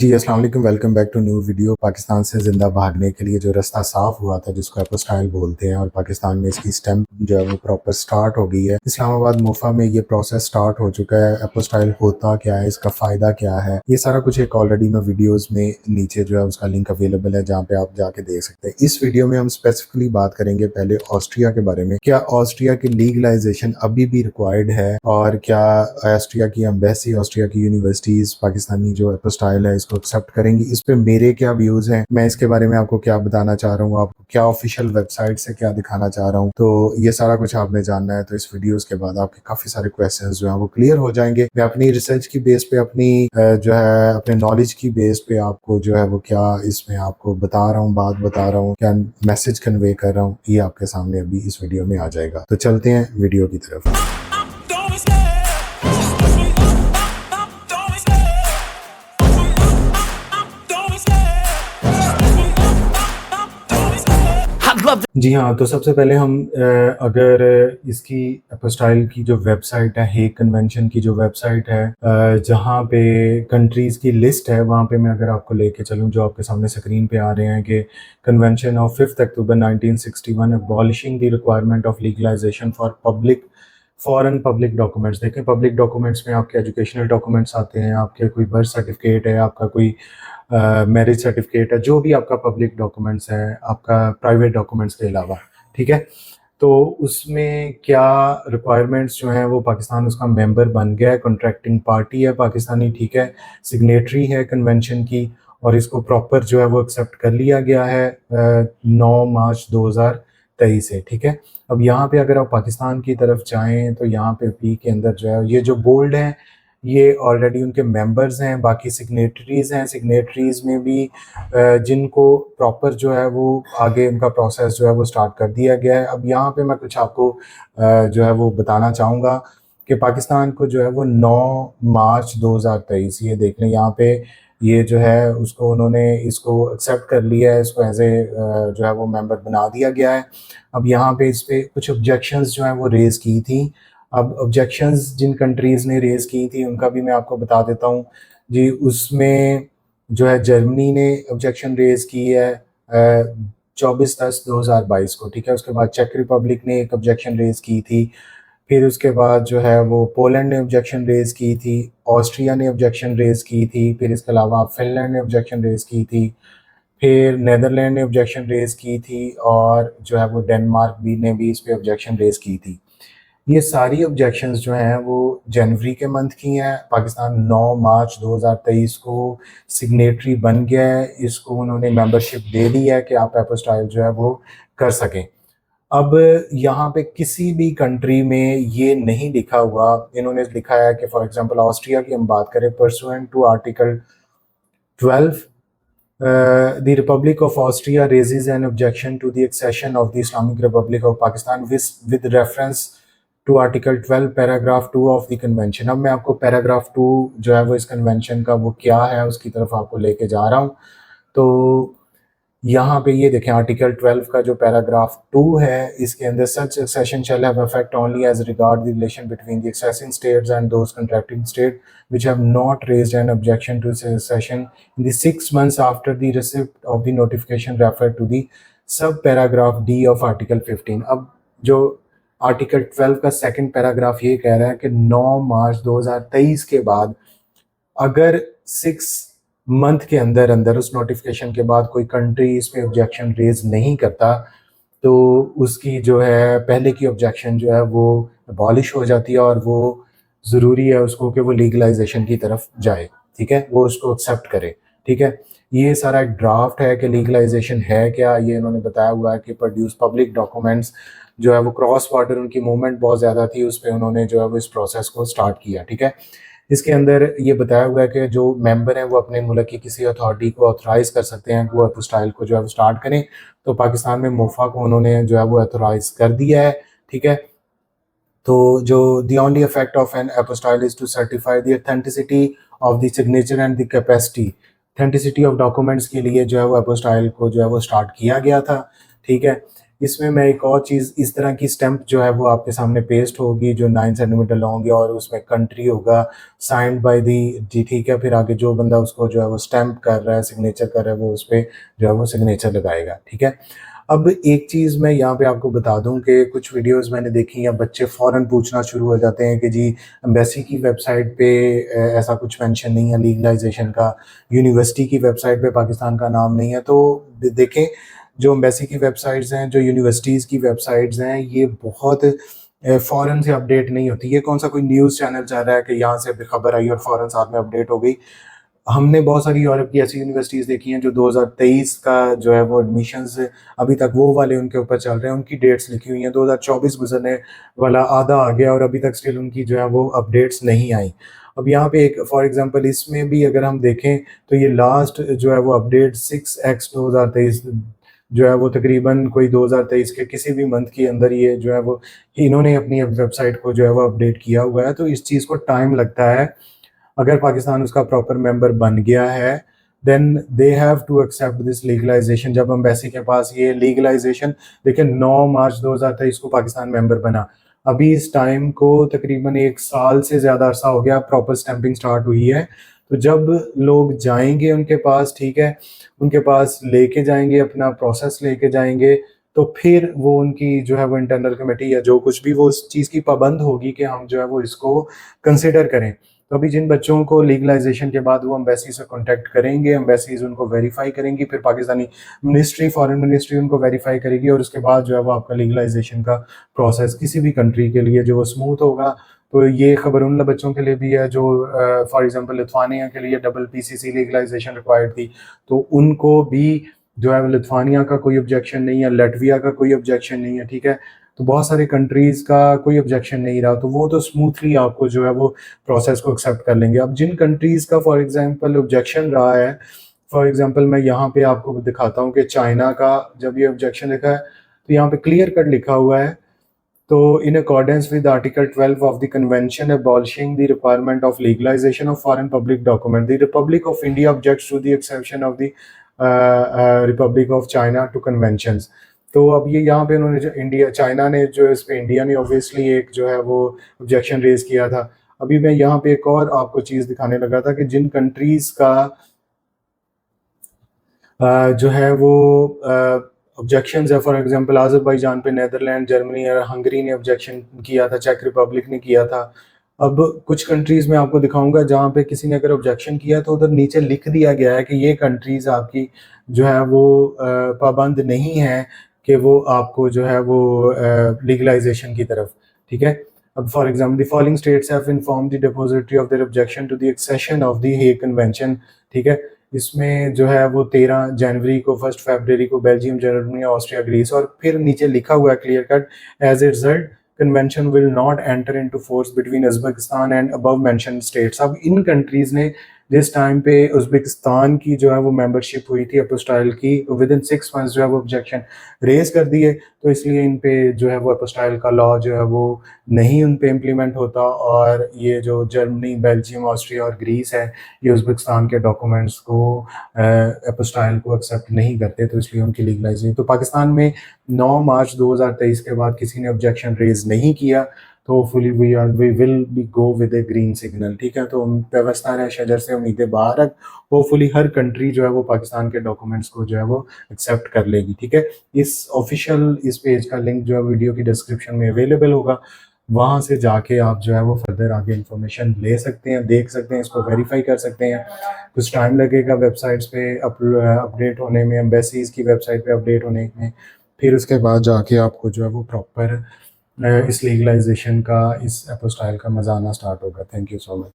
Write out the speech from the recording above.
जी, अस्सलाम वालेकुम, welcome back to new video. Pakistan से ज़िंदा भागने के लिए जो रास्ता साफ़ हुआ था, जिसको एपोस्टाइल बोलते हैं, और पाकिस्तान में इसकी स्टैम्प जो है वो प्रॉपर स्टार्ट हो गई है। इस्लामाबाद मोफा में ये प्रोसेस स्टार्ट हो चुका है। एपोस्टाइल होता क्या है, इसका फ़ायदा क्या है, ये सारा कुछ एक ऑलरेडी मैं वीडियोज़ में नीचे जो है उसका लिंक अवेलेबल है, जहाँ पे आप जाके देख सकते हैं। इस वीडियो में हम स्पेसिफिकली बात करेंगे पहले ऑस्ट्रिया के बारे में। क्या ऑस्ट्रिया की लीगलाइजेशन अभी भी रिक्वायर्ड है, और क्या ऑस्ट्रिया की एम्बेसी, ऑस्ट्रिया की यूनिवर्सिटीज़ पाकिस्तानी जो एपोस्टाइल है इसको एक्सेप्ट करेंगी। इस पे मेरे क्या व्यूज हैं, मैं इसके बारे में आपको क्या बताना चाह रहा हूँ, आपको क्या ऑफिशियल वेबसाइट से क्या दिखाना चाह रहा हूँ, तो ये सारा कुछ आपने जानना है। तो इस वीडियोस के बाद आपके काफी सारे क्वेश्चंस जो हैं वो क्लियर हो जाएंगे। मैं अपनी रिसर्च की बेस पे, अपनी जो है अपने नॉलेज की बेस पे आपको जो है वो क्या इसमें आपको बता रहा हूँ, बात बता रहा हूँ, क्या मैसेज कन्वे कर रहा हूँ, ये आपके सामने अभी इस वीडियो में आ जाएगा। तो चलते हैं वीडियो की तरफ। जी हाँ, तो सबसे पहले हम अगर इसकी एपोस्टाइल की जो वेबसाइट है, हेग कन्वेंशन की जो वेबसाइट है, जहाँ पे कंट्रीज़ की लिस्ट है, वहाँ पे मैं अगर आपको लेके चलूँ, जो आपके सामने स्क्रीन पे आ रहे हैं कि convention of 5 October 1961 abolishing the requirement of legalisation for public foreign public documents. देखें, पब्लिक डॉक्यूमेंट्स में आपके एजुकेशनल डॉक्यूमेंट्स आते हैं, आपके कोई बर्थ सर्टिफिकेट है, आपका कोई मैरिज सर्टिफिकेट है, जो भी आपका पब्लिक डॉक्यूमेंट्स है, आपका प्राइवेट डॉक्यूमेंट्स के अलावा, ठीक है। तो उसमें क्या रिक्वायरमेंट्स जो हैं वो पाकिस्तान उसका मेंबर बन गया है, कॉन्ट्रैक्टिंग पार्टी है पाकिस्तानी, ठीक है, सिग्नेटरी है कन्वेंशन की, और इसको प्रॉपर जो है वो एक्सेप्ट कर लिया गया है 9 मार्च 2023 से, ठीक है। अब यहाँ पे अगर आप पाकिस्तान की तरफ जाएँ तो यहाँ पे पी के अंदर जो है ये जो बोल्ड हैं, ये ऑलरेडी उनके मेंबर्स हैं। बाकी सिग्नेटरीज़ हैं, सिग्नेटरीज़ में भी जिनको प्रॉपर जो है वो आगे उनका प्रोसेस जो है वो स्टार्ट कर दिया गया है। अब यहाँ पे मैं कुछ आपको जो है वो बताना चाहूँगा कि पाकिस्तान को जो है वो 9 मार्च 2023, ये देख लें यहाँ पे, ये जो है उसको उन्होंने इसको एक्सेप्ट कर लिया है, इसको एज ए जो है वो मेंबर बना दिया गया है। अब यहाँ पे इस पे कुछ ऑब्जेक्शंस जो हैं वो रेज़ की थी। अब ऑब्जेक्शंस जिन कंट्रीज़ ने रेज़ की थी उनका भी मैं आपको बता देता हूँ जी। उसमें जो है जर्मनी ने ऑब्जेक्शन रेज़ की है 24/10/2022 को, ठीक है। उसके बाद चेक रिपब्लिक ने एक ऑब्जेक्शन रेज़ की थी। फिर उसके बाद जो है वो पोलैंड ने ऑब्जेक्शन रेज़ की थी, ऑस्ट्रिया ने ऑब्जेक्शन रेज़ की थी, फिर इसके अलावा फ़िनलैंड ने ऑब्जेक्शन रेज़ की थी, फिर नीदरलैंड ने ऑब्जेक्शन रेज़ की थी, और जो है वो डेनमार्क भी ने भी इस पे ऑब्जेक्शन रेज़ की थी। ये सारी ऑब्जेक्शंस जो हैं वो जनवरी के मंथ की हैं। पाकिस्तान 9 मार्च 2023 को सिग्नेटरी बन गया है, इसको उन्होंने मेंबरशिप दे दी है कि आप एपोस्टाइल जो है वो कर सकें। अब यहाँ पे किसी भी कंट्री में ये नहीं लिखा हुआ, इन्होंने लिखा है कि फॉर एग्जांपल ऑस्ट्रिया की हम बात करें, pursuant to article 12 the Republic of Austria raises an objection to the accession of the Islamic Republic of Pakistan with reference to Article 12 paragraph 2 of the convention. अब मैं आपको पैराग्राफ 2 जो है वो इस कन्वेंशन का वो क्या है उसकी तरफ आपको लेके जा रहा हूँ। तो यहाँ पे ये देखें, आर्टिकल 12 का जो पैराग्राफ 2 है, इसके अंदर such accession shall have effect only as regard the relation between the acceding states and those contracting state which have not raised an objection to secession in the 6 months after the receipt of the notification referred to the sub paragraph D of Article 15। अब जो article 12 का second paragraph ये कह रहा है कि 9 मार्च 2023 के बाद अगर 6 मंथ के अंदर अंदर उस नोटिफिकेशन के बाद कोई कंट्री इस पे ऑब्जेक्शन रेज नहीं करता, तो उसकी जो है पहले की ऑब्जेक्शन जो है वो अबॉलिश हो जाती है, और वो ज़रूरी है उसको कि वो लीगलाइजेशन की तरफ जाए, ठीक है, वो उसको एक्सेप्ट करे, ठीक है। ये सारा एक ड्राफ्ट है कि लीगलाइजेशन है क्या, ये इन्होंने बताया हुआ है कि प्रोड्यूस पब्लिक डॉक्यूमेंट्स जो है वो क्रॉस बॉर्डर उनकी मूवमेंट बहुत ज़्यादा थी, उस पर उन्होंने जो है वो इस प्रोसेस को स्टार्ट किया, ठीक है। इसके अंदर ये बताया हुआ है कि जो मेंबर हैं वो अपने मुल्क की किसी अथॉरिटी को ऑथराइज़ कर सकते हैं वो एपोस्टाइल को जो है वो स्टार्ट करें। तो पाकिस्तान में मोफा को उन्होंने जो है वो ऑथराइज़ कर दिया है, ठीक है। तो जो the only effect of an apostille is to certify the authenticity of the signature and the capacity, authenticity of documents के लिए जो है वो एपोस्टाइल को जो है वो स्टार्ट किया गया था, ठीक है। इसमें मैं एक और चीज़, इस तरह की स्टैम्प जो है वो आपके सामने पेस्ट होगी जो 9 सेंटीमीटर लॉन्ग है, और उसमें कंट्री होगा साइंड बाय दी जी, ठीक है। फिर आगे जो बंदा उसको जो है वो स्टैम्प कर रहा है, सिग्नेचर कर रहा है, वो उस पे जो है वो सिग्नेचर लगाएगा, ठीक है। अब एक चीज़ मैं यहाँ पे आपको बता दूँ कि कुछ वीडियोज़ मैंने देखी हैं, बच्चे फ़ौरन पूछना शुरू हो जाते हैं कि जी एम्बेसी की वेबसाइट पे ऐसा कुछ मेंशन नहीं है लीगलाइज़ेशन का, यूनिवर्सिटी की वेबसाइट पे पाकिस्तान का नाम नहीं है। तो देखें, जो एम्बेसी की वेबसाइट्स हैं, जो यूनिवर्सिटीज़ की वेबसाइट्स हैं, ये बहुत फ़ौरन से अपडेट नहीं होती। ये कौन सा कोई न्यूज़ चैनल चल रहा है कि यहाँ से अभी खबर आई और फ़ौरन साथ में अपडेट हो गई। हमने बहुत सारी यूरोप की ऐसी यूनिवर्सिटीज़ देखी हैं जो 2023 का जो है वो एडमिशन्स अभी तक वो वाले उनके ऊपर चल रहे हैं, उनकी डेट्स लिखी हुई हैं। 2024 गुजरने वाला आधा आ गया और अभी तक स्टिल उनकी जो है वो अपडेट्स नहीं आई। अब यहाँ पे एक फॉर एग्जांपल इसमें भी अगर हम देखें तो ये लास्ट जो है वो अपडेट 6x 2023 जो है वो तकरीबन कोई 2023 के किसी भी मंथ के अंदर ये जो है वो इन्होंने अपनी वेबसाइट को जो है वो अपडेट किया हुआ है। तो इस चीज़ को टाइम लगता है। अगर पाकिस्तान उसका प्रॉपर मेंबर बन गया है, then they have to accept this legalization. जब एम्बेसी के पास ये लीगलाइजेशन, देखिए 9 मार्च 2023 को पाकिस्तान मेंबर बना, अभी इस टाइम को तकरीबन 1 साल से ज़्यादा अरसा हो गया, प्रॉपर स्टैंपिंग स्टार्ट हुई है। तो जब लोग जाएंगे उनके पास, ठीक है, उनके पास लेके जाएंगे, अपना प्रोसेस लेके जाएंगे, तो फिर वो उनकी जो है वो इंटरनल कमेटी या जो कुछ भी वो उस चीज़ की पाबंद होगी कि हम जो है वो इसको कंसिडर करें। तो अभी जिन बच्चों को लीगलाइजेशन के बाद वो एम्बेसी से कांटेक्ट करेंगे, एम्बेसीज उनको वेरीफाई करेंगी, फिर पाकिस्तानी मिनिस्ट्री, फॉरेन मिनिस्ट्री उनको वेरीफाई करेगी, और उसके बाद जो है वो आपका लीगलाइजेशन का प्रोसेस किसी भी कंट्री के लिए जो वो स्मूथ होगा। तो ये खबर उन बच्चों के लिए भी है जो फॉर एग्जांपल लिथुआनिया के लिए डबल पीसीसी लीगलाइजेशन रिक्वायर्ड थी, तो उनको भी जो है लिथुआनिया का कोई ऑब्जेक्शन नहीं है, लटविया का कोई ऑब्जेक्शन नहीं है, ठीक है। तो बहुत सारे कंट्रीज का कोई ऑब्जेक्शन नहीं रहा, तो वो तो स्मूथली आपको जो है वो प्रोसेस को एक्सेप्ट कर लेंगे। अब जिन कंट्रीज का फॉर एग्जांपल ऑब्जेक्शन रहा है, फॉर एग्जांपल मैं यहाँ पे आपको दिखाता हूँ कि चाइना का जब ये ऑब्जेक्शन लिखा है, तो यहाँ पे क्लियर कट लिखा हुआ है, तो in accordance with Article 12 of the Convention abolishing the requirement of legalization of foreign public document, the Republic of India objects to the exception of the Republic of China to conventions। तो अब ये यहाँ पे उन्होंने जो India China ने जो इस पे इंडिया ने ऑब्वियसली एक जो है वो ऑब्जेक्शन रेज किया था। अभी मैं यहाँ पे एक और आपको चीज़ दिखाने लगा था कि जिन कंट्रीज़ का जो है वो ऑब्जेक्शंस है, फॉर एग्जांपल अज़रबैजान पे नीदरलैंड, जर्मनी और हंगरी ने ऑब्जेक्शन किया था, चेक रिपब्लिक ने किया था। अब कुछ कंट्रीज़ में आपको दिखाऊंगा जहाँ पे किसी ने अगर ऑब्जेक्शन किया तो उधर नीचे लिख दिया गया है कि ये कंट्रीज़ आपकी जो है वो पाबंद नहीं है कि वो आपको जो है वो लीगलाइजेशन की तरफ, ठीक है। अब for example the following states have inform the depository of their objection to the accession of the Hague convention, ठीक है। इसमें जो है वो 13 जनवरी को, 1 फरवरी को बेल्जियम, जर्मनी, ऑस्ट्रिया, ग्रीस, और फिर नीचे लिखा हुआ है clear cut, as a result convention will not enter into force between Uzbekistan and above mentioned states. अब इन कंट्रीज़ ने जिस टाइम पे उज़्बेकिस्तान की जो है वो मेंबरशिप हुई थी अपोस्टाइल की, विद इन 6 मंथ्स जो है वो ऑब्जेक्शन रेज कर दिए, तो इसलिए इन पे जो है वो अपोस्टाइल का लॉ जो है वो नहीं उन पे इम्प्लीमेंट होता, और ये जो जर्मनी, बेल्जियम, ऑस्ट्रिया और ग्रीस है, ये उज़्बेकिस्तान के डॉक्यूमेंट्स को एपोस्टाइल को एक्सेप्ट नहीं करते, तो इसलिए उनकी लीगलाइजेशन। तो पाकिस्तान में 9 मार्च 2023 के बाद किसी ने ऑब्जेक्शन रेज नहीं किया, तो hopefully we will be go with a green signal, ठीक है। तो व्यवस्था है शजर से उम्मीदें बाहर, होपफुली हर कंट्री जो है वो पाकिस्तान के डॉक्यूमेंट्स को जो है वो एक्सेप्ट कर लेगी, ठीक है। इस ऑफिशियल इस पेज का लिंक जो है वीडियो की डिस्क्रिप्शन में अवेलेबल होगा, वहाँ से जाके आप जो है वो फर्दर आगे इन्फॉर्मेशन ले सकते हैं, देख सकते हैं, इसको वेरीफाई कर सकते हैं। कुछ टाइम लगेगा वेबसाइट्स पे अपडेट होने में, एम्बेसीज की वेबसाइट पे अपडेट होने में, फिर उसके बाद जाके आपको जो है वो प्रॉपर इस लीगलाइजेशन का, इस एपोस्टाइल का मज़ा आना स्टार्ट होगा। Thank you so much.